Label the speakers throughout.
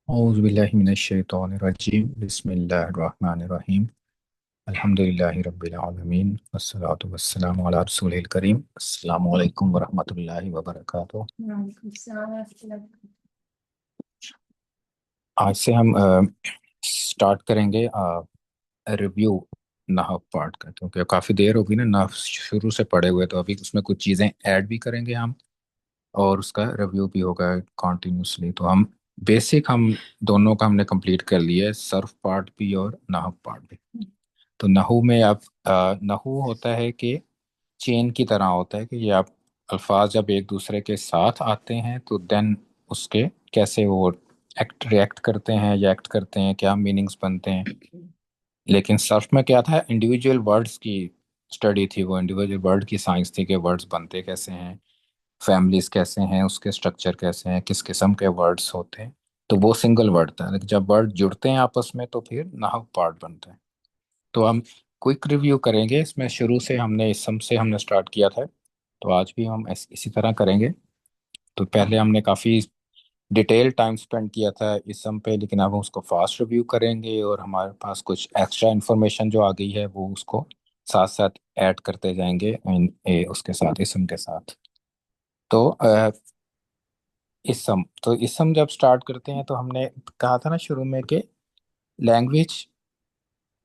Speaker 1: اعوذ باللہ من الشیطان الرجیم بسم اللہ الرحمن الرحیم الحمد للہ رب العالمین والصلاة والسلام علی رسول الکریم السلام علیکم ورحمۃ اللہ وبرکاتہ۔ آج سے ہم سٹارٹ کریں گے ریویو نحو پارٹ کا، کیونکہ کافی دیر ہوگی نا نحو شروع سے پڑھے ہوئے، تو ابھی اس میں کچھ چیزیں ایڈ بھی کریں گے ہم، اور اس کا ریویو بھی ہوگا کنٹینیوسلی۔ تو ہم دونوں کا ہم نے کمپلیٹ کر لیا ہے، صرف پارٹ بھی اور نحو پارٹ بھی۔ تو نحو میں اب نحو ہوتا ہے کہ چین کی طرح ہوتا ہے، کہ یہ آپ الفاظ جب ایک دوسرے کے ساتھ آتے ہیں تو دین اس کے کیسے وہ ریئیکٹ کرتے ہیں یا ایکٹ کرتے ہیں، کیا میننگز بنتے ہیں۔ لیکن صرف میں کیا تھا، انڈیویجول ورڈز کی اسٹڈی تھی، وہ انڈیویجول ورڈ کی سائنس تھی کہ ورڈز بنتے کیسے ہیں، فیملیز کیسے ہیں، اس کے اسٹرکچر کیسے ہیں، کس قسم کے ورڈز ہوتے ہیں۔ تو وہ سنگل ورڈ تھا، لیکن جب ورڈ جڑتے ہیں آپس میں تو پھر نحو پارٹ بنتے ہیں۔ تو ہم کوئک ریویو کریں گے اس میں، شروع سے ہم نے اسم سے ہم نے سٹارٹ کیا تھا، تو آج بھی ہم اسی طرح کریں گے۔ تو پہلے ہم نے کافی ڈیٹیل ٹائم سپینڈ کیا تھا اسم پہ، لیکن اب ہم اس کو فاسٹ ریویو کریں گے، اور ہمارے پاس کچھ ایکسٹرا انفارمیشن جو آ گئی ہے وہ اس کو ساتھ ساتھ ایڈ کرتے جائیں گے اس کے ساتھ، اسم کے ساتھ۔ تو اسم جب سٹارٹ کرتے ہیں تو ہم نے کہا تھا نا شروع میں کہ لینگویج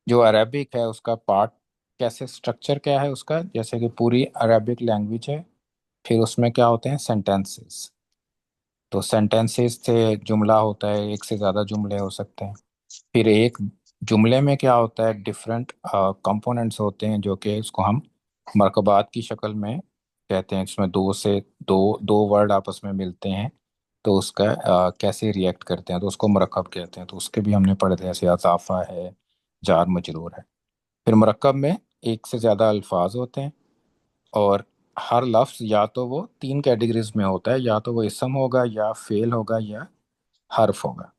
Speaker 1: جو عربک ہے اس کا پارٹ کیسے، اسٹرکچر کیا ہے اس کا، جیسے کہ پوری عربک لینگویج ہے، پھر اس میں کیا ہوتے ہیں سینٹینسز۔ تو سینٹینسز سے جملہ ہوتا ہے، ایک سے زیادہ جملے ہو سکتے ہیں۔ پھر ایک جملے میں کیا ہوتا ہے، ڈفرینٹ کمپوننٹس ہوتے ہیں جو کہ اس کو ہم مرکبات کی شکل میں کہتے ہیں، اس میں دو ورڈ آپس میں ملتے ہیں تو اس کا کیسے ریئیکٹ کرتے ہیں، تو اس کو مرکب کہتے ہیں۔ تو اس کے بھی ہم نے پڑھے تھے، جیسے اضافہ ہے، جار مجرور ہے۔ پھر مرکب میں ایک سے زیادہ الفاظ ہوتے ہیں، اور ہر لفظ یا تو وہ تین کیٹیگریز میں ہوتا ہے، یا تو وہ اسم ہوگا، یا فعل ہوگا، یا حرف ہوگا۔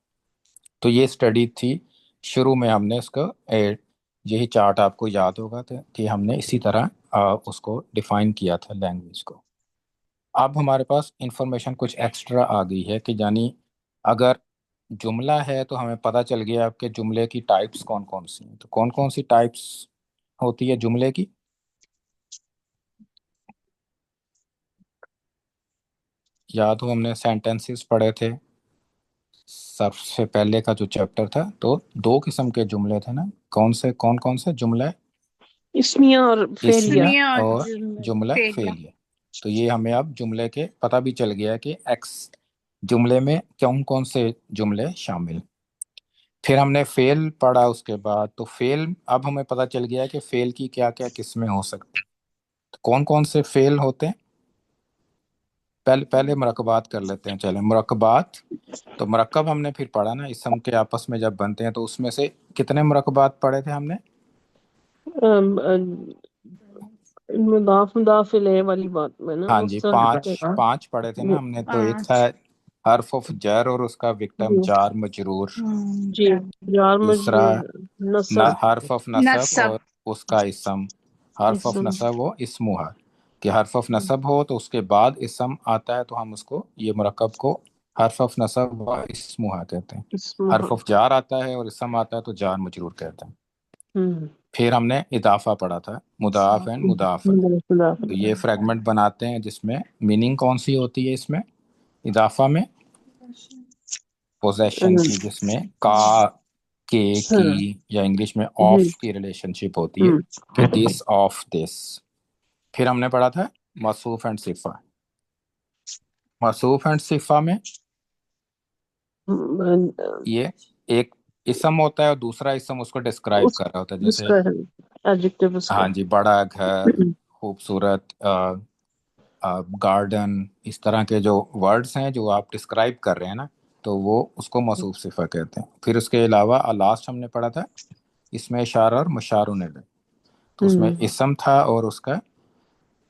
Speaker 1: تو یہ اسٹڈی تھی شروع میں، ہم نے اس کو یہی چارٹ آپ کو یاد ہوگا کہ ہم نے اسی طرح اس کو ڈیفائن کیا تھا لینگویج کو۔ اب ہمارے پاس انفارمیشن کچھ ایکسٹرا آ گئی ہے، کہ یعنی اگر جملہ ہے تو ہمیں پتہ چل گیا کہ جملے کی ٹائپس کون کون سی ہیں۔ تو کون کون سی ٹائپس ہوتی ہے جملے کی؟ یاد ہو ہم نے سینٹینسز پڑھے تھے سب سے پہلے کا جو چیپٹر تھا، تو دو قسم کے جملے تھے نا، کون کون سے جملے؟
Speaker 2: اسمیہ اور فعلیہ۔
Speaker 1: اسمیہ اور جملہ فعلیہ۔ تو یہ ہمیں اب جملے کے پتہ بھی چل گیا کہ ایکس جملے میں کون کون سے جملے شامل۔ پھر ہم نے فعل پڑھا اس کے بعد، تو فعل اب ہمیں پتہ چل گیا کہ فعل کی کیا کیا قسمیں ہو سکتی ہیں۔ تو کون کون سے فعل ہوتے ہیں؟ پہلے مرکبات کر لیتے ہیں، چلیں مرکبات۔ تو مرکب ہم نے پھر پڑھا نا، اسم کے آپس میں جب بنتے ہیں تو اس میں سے کتنے مرکبات پڑھے تھے ہم نے؟
Speaker 2: مضاف الیہ والی بات میں نا،
Speaker 1: ہاں
Speaker 2: وہ
Speaker 1: جی،
Speaker 2: سب
Speaker 1: پانچ پڑھے تھے نا ہم نے۔ تو ایک تھا حرف آف جر اور اس کا وکٹم
Speaker 2: جی
Speaker 1: جار مجرور،
Speaker 2: جی، جار
Speaker 1: تیسرا
Speaker 2: مجرور، نصب،
Speaker 1: حرف آف نصب اور اس کا اسم، حرف آف
Speaker 2: اسم،
Speaker 1: نصب و اسمہ، کہ حرف آف نصب ہو تو اس کے بعد اسم آتا ہے تو ہم اس کو، یہ مرکب کو حرف آف نصب و اسمہ کہتے ہیں۔
Speaker 2: اسم،
Speaker 1: حرف آف جار آتا ہے اور اسم آتا ہے تو جار مجرور کہتے ہیں۔
Speaker 2: ہوں،
Speaker 1: پھر ہم نے اضافہ پڑھا تھا، مضاف اینڈ مضاف۔ تو یہ فریگمنٹ بناتے ہیں جس میں میننگ کون سی ہوتی ہے، اس میں اضافہ میں پوزیشن کی، جس میں کا، کی، یا انگلش میں آف کی ریلیشن شپ ہوتی ہے، کہ دس آف دس۔ پھر ہم نے پڑھا تھا موصوف اینڈ صفہ۔ موصوف اینڈ صفہ میں یہ ایک اسم ہوتا ہے اور دوسرا اسم اس کو ڈسکرائب کر رہا ہوتا ہے،
Speaker 2: اس
Speaker 1: جیسے
Speaker 2: کا ایڈجیکٹو اس کا،
Speaker 1: ہاں جی، بڑا گھر، خوبصورت گارڈن، اس طرح کے جو ورڈز ہیں جو آپ ڈسکرائب کر رہے ہیں نا، تو وہ اس کو موصوف صفہ کہتے ہیں۔ پھر اس کے علاوہ لاسٹ ہم نے پڑھا تھا اس میں اشارہ اور مشار علیہ۔ تو اس میں اسم تھا اور اس کا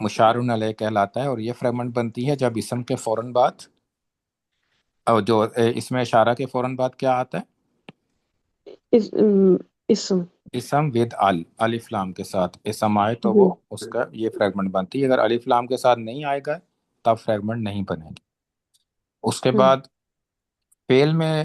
Speaker 1: مشار علیہ کہلاتا ہے، اور یہ فریگمنٹ بنتی ہے جب اسم کے فوراً بعد، اور جو اس میں اشارہ کے فوراً بعد کیا آتا ہے،
Speaker 2: اسم،
Speaker 1: اسم ود الف لام کے ساتھ اسم آئے تو وہ اس کا یہ فریگمنٹ بنتی ہے۔ اگر الف لام کے ساتھ نہیں آئے گا تب فریگمنٹ نہیں بنے گی۔ اس کے بعد فعل میں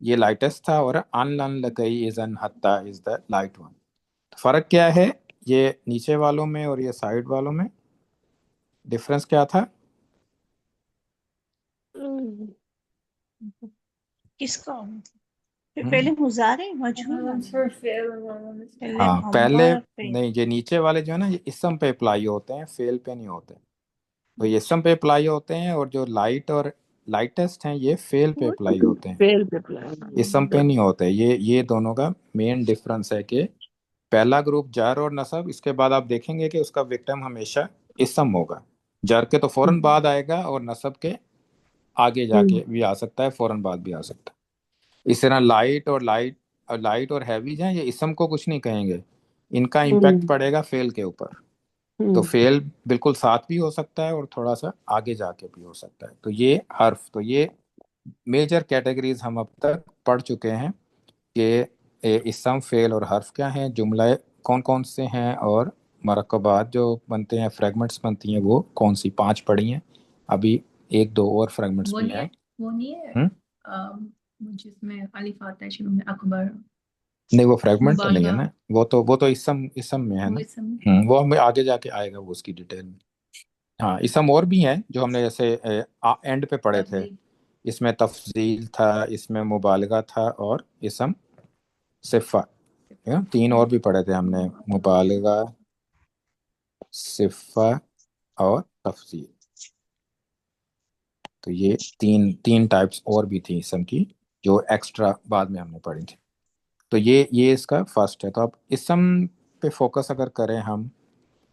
Speaker 1: یہ لائٹسٹ تھا اور ان لن لکئی اذن حتی از دا لائٹ ون. فرق کیا ہے یہ نیچے والوں میں اور یہ سائڈ والوں میں؟ ڈفرنس کیا تھا؟
Speaker 3: کس کا پہلے مضارع مجہول
Speaker 1: ہاں پہلے نہیں، یہ نیچے والے جو ہے نا یہ اسم پہ اپلائی ہوتے ہیں، فیل پہ نہیں ہوتے. تو یہ اسم پہ اپلائی ہوتے ہیں، اور جو لائٹ اور لائٹسٹ ہیں یہ فیل پہ اپلائی ہوتے ہیں،
Speaker 2: فیل پہ اپلائی.
Speaker 1: اسم پہ نہیں ہوتے. یہ دونوں کا مین ڈفرنس ہے کہ پہلا گروپ جر اور نصب، اس کے بعد آپ دیکھیں گے کہ اس کا وکٹم ہمیشہ اسم ہوگا. جر کے تو فوراً بعد آئے گا، اور نصب کے آگے جا کے بھی آ سکتا ہے، فوراً بعد بھی آ سکتا ہے. اس طرح لائٹ اور ہیوی جو ہیں یہ اسم کو کچھ نہیں کہیں گے، ان کا امپیکٹ پڑے گا فیل کے اوپر. تو فیل بالکل ساتھ بھی ہو سکتا ہے اور تھوڑا سا آگے جا کے بھی ہو سکتا ہے. تو یہ حرف، تو یہ میجر کیٹیگریز ہم اب تک پڑھ چکے ہیں کہ اسم، فعل اور حرف کیا ہیں، جملہ کون کون سے ہیں، اور مرکبات جو بنتے ہیں، فریگمنٹس بنتی ہیں، وہ کون سی 5 پڑھی ہیں. ابھی 1-2 اور فریگمنٹس بھی ہیں.
Speaker 4: وہ نہیں ہے جس میں الف آتا ہے شروع میں، اکبر.
Speaker 1: نہیں وہ فریگمنٹ نہیں ہے نا، وہ تو اسم میں ہے نا. وہ ہمیں آگے جا کے آئے گا وہ اس کی ڈیٹیل میں. ہاں اسم اور بھی ہیں جو ہم نے جیسے اینڈ پہ پڑھے تھے. اس میں تفضیل تھا، اس میں مبالغہ تھا، اور اسم صفہ. 3 اور بھی پڑھے تھے ہم نے، مبالغہ، صفہ اور تفضیل. تو یہ تین ٹائپس اور بھی تھی اسم کی جو ایکسٹرا بعد میں ہم نے پڑھی تھی. تو یہ اس کا فرسٹ ہے. تو اب اسم پہ فوکس اگر کریں ہم،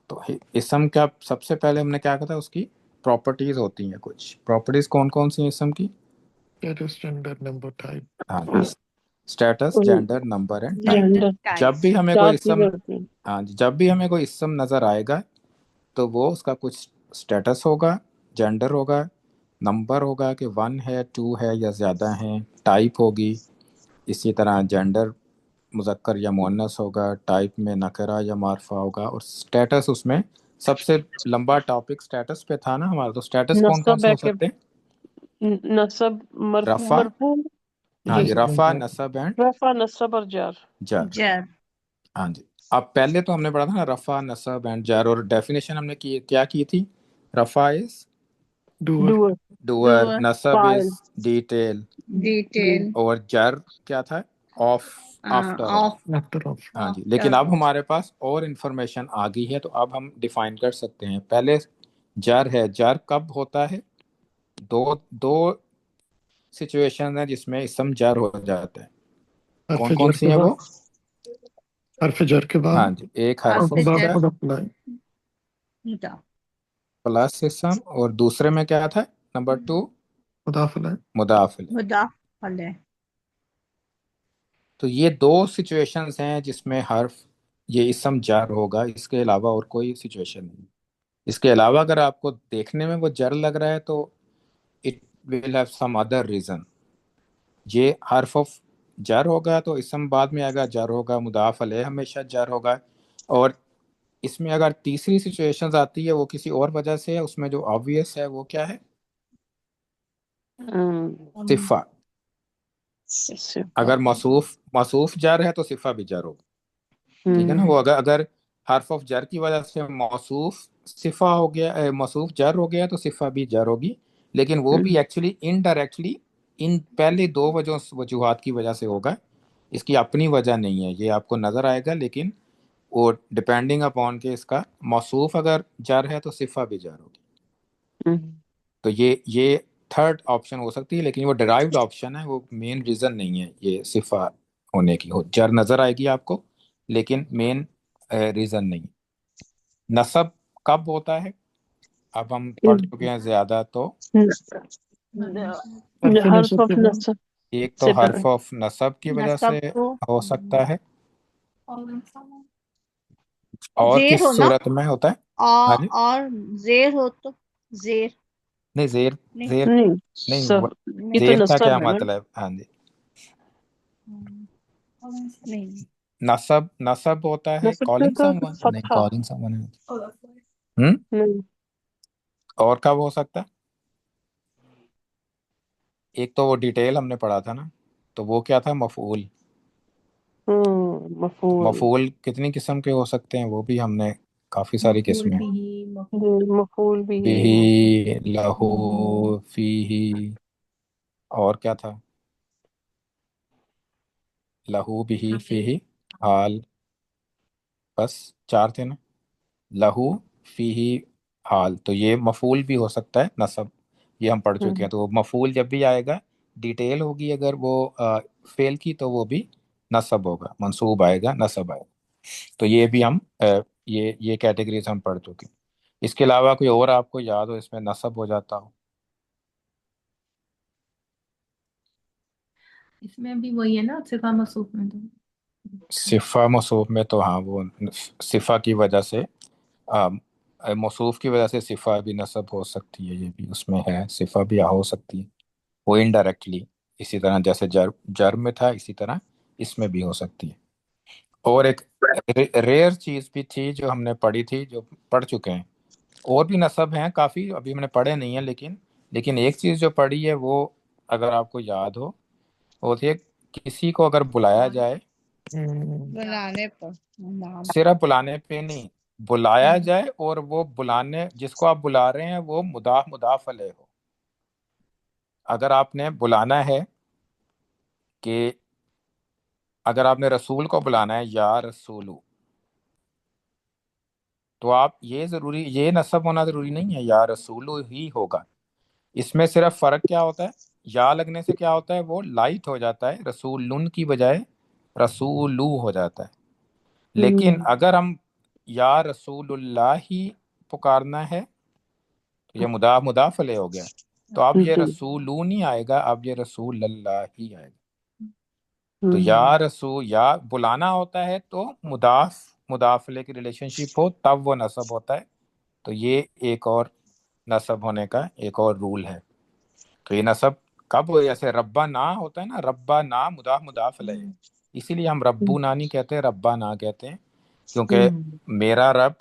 Speaker 1: تو اسم کا سب سے پہلے ہم نے کیا کہا تھا، اس کی پراپرٹیز ہوتی ہیں. کچھ پراپرٹیز کون کون سی ہیں اسم کی؟
Speaker 5: Status, gender, number, type.
Speaker 1: ہاں status, gender, number and type.
Speaker 2: Gender
Speaker 1: جب بھی ہمیں
Speaker 2: چار
Speaker 1: کوئی اسم،
Speaker 2: چیزیں ہوتی ہیں.
Speaker 1: ہاں جب بھی ہمیں کوئی اسم نظر آئے گا تو وہ اس کا کچھ اسٹیٹس ہوگا، جینڈر ہوگا، نمبر ہوگا کہ 1 ہے، 2 ہے یا زیادہ ہیں، ٹائپ ہوگی. اسی طرح جینڈر مذکر یا مؤنث ہوگا، ٹائپ میں نکرہ یا معرفہ ہوگا، اور اسٹیٹس اس میں سب سے لمبا ٹاپک اسٹیٹس پہ تھا نا ہمارا. تو اسٹیٹس کون کون
Speaker 2: نصب
Speaker 1: سے
Speaker 2: ہے
Speaker 1: ہو
Speaker 2: کہ
Speaker 1: سکتے ہیں؟
Speaker 2: نصب،
Speaker 1: رفع،
Speaker 2: مرفوع،
Speaker 1: ہاں
Speaker 2: جی
Speaker 1: جی، رفع، نصب اینڈ
Speaker 2: رفع، نصب اور جار.
Speaker 1: جر.
Speaker 3: جر.
Speaker 1: ہاں جی. اب پہلے تو ہم نے پڑھا تھا نا رفع، نصب اینڈ جر، اور ڈیفینیشن ہم نے کیا کی تھی؟ رفع از
Speaker 5: Doer.
Speaker 2: ڈوور،
Speaker 1: ڈوئر، نصب
Speaker 2: فاعل،
Speaker 1: از ڈیٹیل،
Speaker 3: ڈیٹیل.
Speaker 1: اور جر کیا تھا؟ Of, after of.
Speaker 3: Of.
Speaker 5: After of.
Speaker 1: ہاں جی. لیکن اب ہمارے پاس اور انفارمیشن آ گئی ہے، تو اب ہم ڈیفائن کر سکتے ہیں. پہلے جر ہے. جر کب ہوتا ہے؟ دو سچویشن ہیں جس میں اسم جر ہو جاتا ہے.
Speaker 5: حرف
Speaker 1: کون کون
Speaker 5: جر
Speaker 1: سی
Speaker 5: کے
Speaker 1: ہیں وہ؟
Speaker 5: بعد، حرف جر کے بعد
Speaker 1: ہاں جی، ایک حرف
Speaker 5: اور مضاف
Speaker 1: جر
Speaker 5: مضاف الیہ.
Speaker 3: مضاف.
Speaker 1: پلس اسم، اور دوسرے میں کیا تھا؟ نمبر 2
Speaker 5: مضاف الیہ.
Speaker 1: مضاف الیہ.
Speaker 3: مضاف علیہ.
Speaker 1: تو یہ 2 سچویشنز ہیں جس میں حرف یہ اسم جر ہوگا. اس کے علاوہ اور کوئی سچویشن نہیں. اس کے علاوہ اگر آپ کو دیکھنے میں وہ جر لگ رہا ہے تو it will have some other reason. یہ حرف آف جر ہوگا تو اسم بعد میں آئے گا، جر ہوگا. مضاف علیہ ہمیشہ جر ہوگا. اور اس میں اگر تیسری سچویشن آتی ہے وہ کسی اور وجہ سے ہے، اس میں جو آبویس ہے وہ کیا ہے؟ صفہ. اگر موصوف جر ہے تو صفہ بھی جر ہوگا. ٹھیک ہے نا. وہ اگر حرف آف جر کی وجہ سے موصوف صفہ ہو گیا، موصوف جر ہو گیا، تو صفہ بھی جر ہوگی. لیکن وہ بھی ایکچولی انڈائریکٹلی ان پہلے 2 وجوہات کی وجہ سے ہوگا. اس کی اپنی وجہ نہیں ہے، یہ آپ کو نظر آئے گا. لیکن وہ ڈپینڈنگ اپون کہ اس کا موصوف اگر جر ہے تو صفہ بھی جر ہوگی. تو یہ تھرڈ آپشن ہو سکتی ہے، لیکن وہ ڈرائیوڈ آپشن ہے، وہ مین ریزن نہیں ہے یہ صفہ ہونے کی. جر نظر آئے گی آپ کو لیکن مین ریزن نہیں. نصب کب ہوتا ہے؟ اب ہم پڑھ چکے ہیں زیادہ. تو
Speaker 5: حرف
Speaker 2: حرف
Speaker 5: نصب
Speaker 2: آف
Speaker 5: کے بعد
Speaker 2: نصب
Speaker 1: ایک تو
Speaker 2: سے
Speaker 1: حرف
Speaker 2: پہلے.
Speaker 1: آف نصب کی وجہ سے
Speaker 3: نصب کو
Speaker 1: ہو سکتا ہے، اور
Speaker 3: زیر
Speaker 1: کس
Speaker 3: ہو نا،
Speaker 1: صورت میں ہوتا ہے؟ ہاں جی.
Speaker 3: اور زیر ہو تو زیر
Speaker 1: نہیں زیر،
Speaker 3: نہیں.
Speaker 1: زیر
Speaker 2: نہیں،
Speaker 1: نہیں.
Speaker 2: یہ تو
Speaker 1: زیر کا کیا
Speaker 2: نصب ہے نا.
Speaker 1: مطلب؟ ہاں جی.
Speaker 3: نہیں.
Speaker 1: نصب ہوتا ہے
Speaker 2: نصب کا
Speaker 1: کالنگ
Speaker 2: تو
Speaker 1: سم ون، نہیں
Speaker 2: فتحہ.
Speaker 1: Calling some one.
Speaker 2: نہیں،
Speaker 1: اور کب ہو سکتا ہے؟ ایک تو وہ ڈیٹیل ہم نے پڑھا تھا نا، تو وہ کیا تھا؟ مفعول۔
Speaker 2: مفعول
Speaker 1: مفعول کتنی قسم کے ہو سکتے ہیں؟ وہ بھی ہم نے کافی ساری
Speaker 4: مفعول
Speaker 1: قسمیں،
Speaker 4: بھی، مفعول
Speaker 2: مفعول بھی
Speaker 1: بھی، لہو، فیہی، اور کیا تھا؟ لہو، بھی، فیہی، حال، بس 4 تھے نا؟ لہو، فیہی، حال، تو یہ مفعول بھی ہو سکتا ہے نصب، یہ ہم پڑھ چکے ہیں۔ تو مفعول جب بھی آئے گا، ڈیٹیل ہوگی اگر وہ فعل کی، تو وہ بھی نصب ہوگا، منصوب آئے گا، نصب آئے گا۔ تو یہ بھی ہم یہ کیٹیگریز ہم پڑھ چکے ہیں۔ اس کے علاوہ کوئی اور آپ کو یاد ہو اس میں نصب ہو جاتا ہو؟
Speaker 4: اس میں بھی وہی ہے نا، صفہ موصوف میں تو
Speaker 1: صفہ موصوف میں تو ہاں، وہ صفہ کی وجہ سے موصوف کی وجہ سے صفہ بھی نصب ہو سکتی ہے، یہ بھی اس میں ہے، صفہ بھی ہو سکتی ہے وہ انڈائریکٹلی، اسی طرح جیسے جر میں تھا، اسی طرح اس میں بھی ہو سکتی ہے۔ اور ایک ریئر چیز بھی تھی جو ہم نے پڑھی تھی، جو پڑھ چکے ہیں، اور بھی نصب ہیں کافی، ابھی ہم نے پڑھے نہیں ہیں، لیکن ایک چیز جو پڑھی ہے وہ اگر آپ کو یاد ہو، وہ تھی کسی کو اگر بلایا جائے،
Speaker 3: بلانے پر نام
Speaker 1: صرف بلانے پہ نہیں، بلایا جائے اور وہ بلانے جس کو آپ بلا رہے ہیں وہ مضاف علیہ ہو۔ اگر آپ نے بلانا ہے کہ اگر آپ نے رسول کو بلانا ہے یا رسولو، تو آپ یہ نصب ہونا ضروری نہیں ہے، یا رسولو ہی ہوگا۔ اس میں صرف فرق کیا ہوتا ہے؟ یا لگنے سے کیا ہوتا ہے؟ وہ لائٹ ہو جاتا ہے، رسولن کی بجائے رسولو ہو جاتا ہے۔ لیکن اگر ہم یا رسول اللہ ہی پکارنا ہے تو یہ مضاف علیہ ہو گیا، تو اب یہ رسولون ہی آئے گا، اب یہ رسول اللہ ہی آئے گا۔ تو یا رسول، یا بلانا ہوتا ہے تو مضاف علیہ کی ریلیشن شپ ہو تب وہ نصب ہوتا ہے۔ تو یہ ایک اور نصب ہونے کا ایک اور رول ہے۔ تو یہ نصب کب ہو؟ جیسے ربا نا ہوتا ہے نا، ربا نا مضاف علیہ ہے، اسی لیے ہم ربو نا نہیں کہتے، ربا نا کہتے ہیں، کیونکہ میرا رب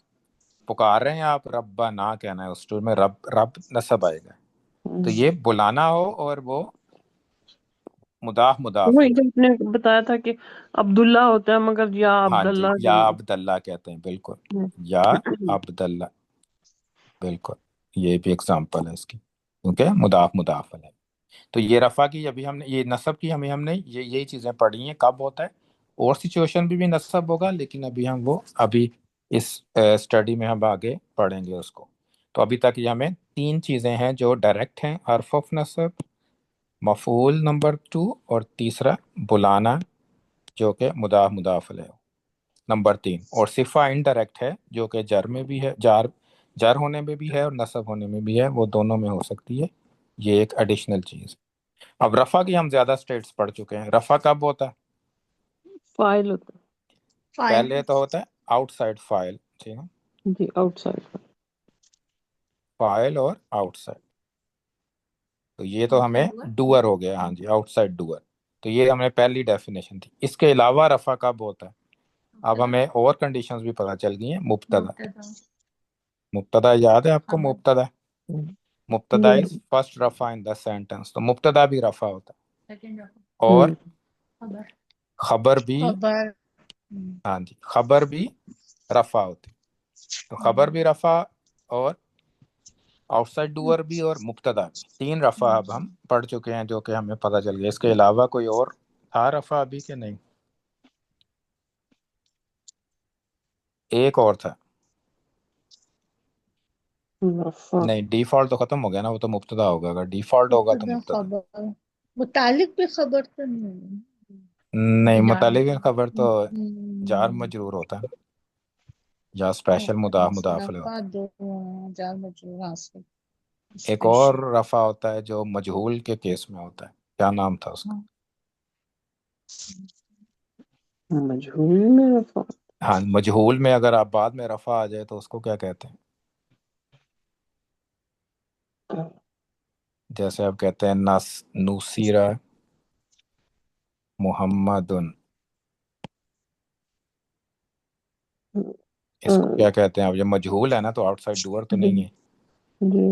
Speaker 1: پکار رہے ہیں آپ، ربا نا کہنا ہے، اس ٹور میں رب نصب آئے گا۔ تو یہ بلانا ہو اور وہ مضاف
Speaker 2: وہی
Speaker 1: علیہ۔
Speaker 2: جو آپ نے بتایا تھا کہ عبداللہ ہوتا ہے مگر یا
Speaker 1: ہاں جی،
Speaker 2: عبداللہ
Speaker 1: یا عبداللہ کہتے ہیں، بالکل، یا عبداللہ، بالکل، یہ بھی اگزامپل ہے اس کی، کیونکہ مضاف علیہ۔ تو یہ رفع کی ابھی ہم نے، یہ نصب کی ہم نے یہی چیزیں پڑھی ہیں، کب ہوتا ہے، اور سچویشن بھی نصب ہوگا، لیکن ابھی اس اسٹڈی میں ہم آگے پڑھیں گے اس کو۔ تو ابھی تک یہ ہمیں 3 چیزیں ہیں جو ڈائریکٹ ہیں، حرف آف نصب، مفعول نمبر 2، اور تیسرا بلانا جو کہ مضاف علیہ ہو، نمبر 3، اور صفہ انڈائریکٹ ہے جو کہ جر میں بھی ہے، جر ہونے میں بھی ہے اور نصب ہونے میں بھی ہے، وہ دونوں میں ہو سکتی ہے، یہ ایک ایڈیشنل چیز۔ اب رفع کی ہم زیادہ اسٹیٹس پڑھ چکے ہیں۔ رفع کب ہوتا ہے؟
Speaker 2: فائل ہوتا
Speaker 1: پہلے تو ہوتا ہے آؤٹ سائڈ فائل، ٹھیک ہے،
Speaker 2: ہے جی، آؤٹ سائڈ
Speaker 1: فائل اور آؤٹ سائڈ، تو یہ تو ہمیں ڈوئر ہو گیا، ہاں جی، آؤٹ سائڈ ڈوئر، تو یہ ہم نے پہلی ڈیفینیشن تھی۔ اس کے علاوہ رفع کب ہوتا ہے؟ اب ہمیں اور کنڈیشنز بھی پتہ چل گئی ہیں۔ مبتدا یاد ہے آپ کو؟ مبتدا از فرسٹ رفع ان دا سینٹنس، تو مبتدا بھی رفع ہوتا ہے، اور خبر بھی،
Speaker 3: خبر
Speaker 1: ہاں جی، خبر بھی رفع ہوتی، تو خبر بھی رفع، اور آؤٹ سائڈ ڈوئر بھی، اور مبتدا بھی، 3 رفع اب ہم پڑھ چکے ہیں جو کہ ہمیں پتہ چل گیا۔ اس کے علاوہ کوئی اور تھا رفع ابھی کہ نہیں؟ ایک اور تھا، نہیں، ڈیفالٹ تو ختم ہو گیا نا، وہ تو مبتدا ہوگا، اگر ڈیفالٹ ہوگا تو مبتدا،
Speaker 3: خبر متعلق بھی خبر تو نہیں
Speaker 1: نہیں، متعلق خبر تو جار مجرور ہوتا ہے، یا اسپیشل مضاف علیہ
Speaker 3: رفع
Speaker 1: ہوتا ہے۔
Speaker 3: دو جار مجرور حاصل
Speaker 1: ایک اور رفع ہوتا ہے جو مجہول کے کیس میں ہوتا ہے، کیا نام تھا اس کا؟
Speaker 2: مجہول میں رفع
Speaker 1: ہاں، مجہول میں اگر آپ بعد میں رفع آ جائے تو اس کو کیا کہتے ہیں؟ جیسے آپ کہتے ہیں نصیرہ محمد، اس کو کیا کہتے ہیں؟ اب یہ مجہول ہے نا، تو آؤٹ سائڈ ڈور تو نہیں ہے،
Speaker 2: جی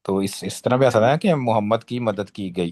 Speaker 1: تو اس طرح بھی ایسا ہے کہ محمد کی مدد کی گئی،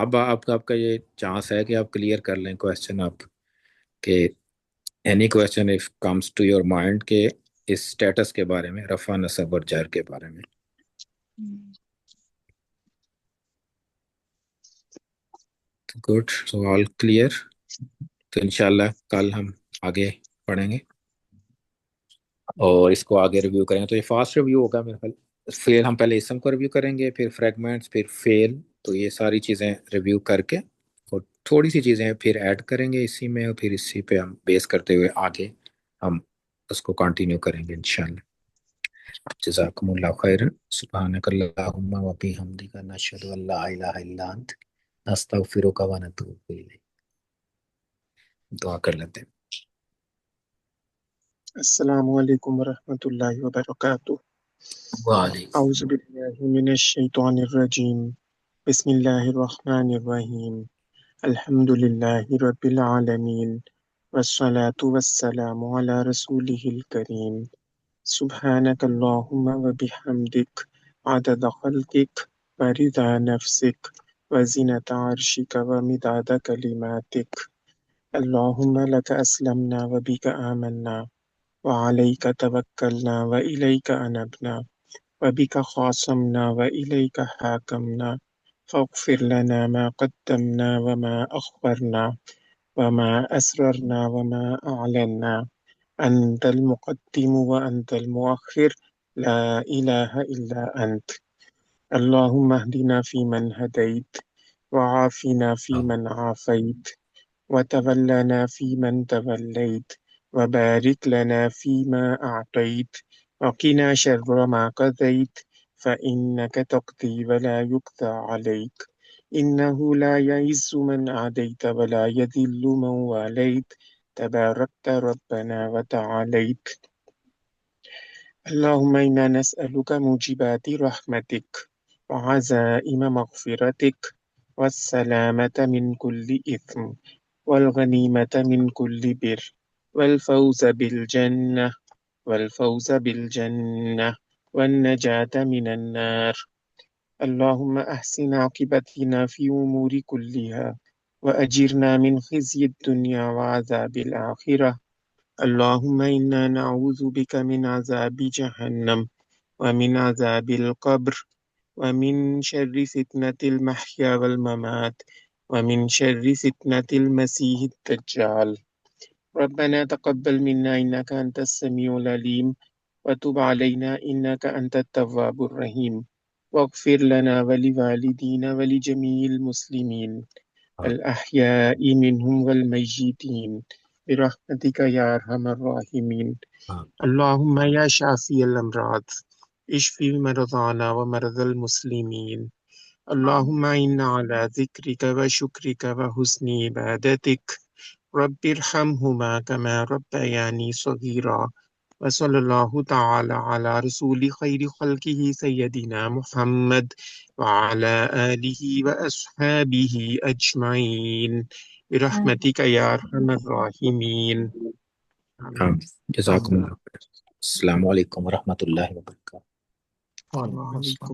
Speaker 1: اب آپ کا یہ چانس ہے کہ آپ کلیئر کر لیں کویشچن آپ کہ any question if comes to your mind کہ اس اسٹیٹس کے بارے میں، رفع نصب اور جر کے بارے میں. گڈ، سو آل کلیئر. تو انشاءاللہ کل ہم آگے پڑھیں گے اور اس کو آگے ریویو کریں گے. تو یہ فاسٹ ریویو ہوگا میرے خیال. پھر ہم پہلے اسم کو ریویو کریں گے، پھر فریگمنٹس، پھر فیل. تو یہ ساری چیزیں ریویو کر کے اور تھوڑی سی چیزیں پھر ایڈ کریں گے اسی میں، اور پھر اسی پہ ہم بیس کرتے ہوئے آگے ہم اس کو کنٹینیو کریں گے انشاءاللہ. جزاکم اللہ خیر. سبحانک اللہم و بحمدک، نشہد ان لا الہ الا انت، نستغفرک و نتوب الیک. دعا کر لیتے ہیں.
Speaker 6: السلام علیکم ورحمۃ اللہ وبرکاتہ.
Speaker 1: وعلیکم.
Speaker 6: اعوذ باللہ من الشیطان الرجیم. بسم اللہ الرحمن الرحیم. الحمد للہ رب العالمین والصلاة والسلام علی رسولہ الکریم. سبحانک اللہم وبحمدک عدد خلقک ورضا نفسک وزنة عرشک ومداد کلماتک. اللہم لک اسلمنا وبک آمنا وعليك توكلنا وإليك أنبنا وبك خاصمنا وإليك حاكمنا فاغفر لنا ما قدمنا وما أخبرنا وما أسررنا وما أعلنا. أنت المقدم وأنت المؤخر، لا إله إلا أنت. اللهم اهدنا فيمن هديت وعافنا فيمن عافيت وتولنا فيمن توليت وبارك لنا فيما أعطيت وقنا شر ما قضيت فإنك تقضي ولا يقضى عليك إنه لا يعز من عاديت ولا يذل من واليت تباركت ربنا وتعاليت. اللهم إنا نسألك موجبات رحمتك وعزائم مغفرتك والسلامة من كل إثم والغنيمة من كل بر والفوز بالجنة والنجاة من النار. اللهم أحسن عاقبتنا في أمور كلها وأجرنا من خزي الدنيا وعذاب الآخرة. اللهم إنا نعوذ بك من عذاب جهنم ومن عذاب القبر ومن شر فتنة المحيا والممات ومن شر فتنة المسيح الدجال. ربنا تقبل منا إنك أنت السميع العليم وتب علينا إنك أنت التواب الرحيم واغفر لنا ولوالدينا ولجميع المسلمين الأحياء منهم والميتين برحمتك يا أرحم الراحمين. اللهم يا شافي الأمراض اشفي مرضانا ومرضى المسلمين. اللهم إنا على ذكرك وشكرك وحسن عبادتك. رب ارحمهما كما ربياني صغيرا. وصلى الله تعالى على رسول خير خلقه سيدنا محمد وعلى آله وأصحابه أجمعين برحمتك يا أرحم الراحمين.
Speaker 1: جزاکم اللہ خیر. السلام علیکم ورحمۃ اللہ وبرکاتہ.
Speaker 5: وعلیکم السلام.
Speaker 6: وعليكم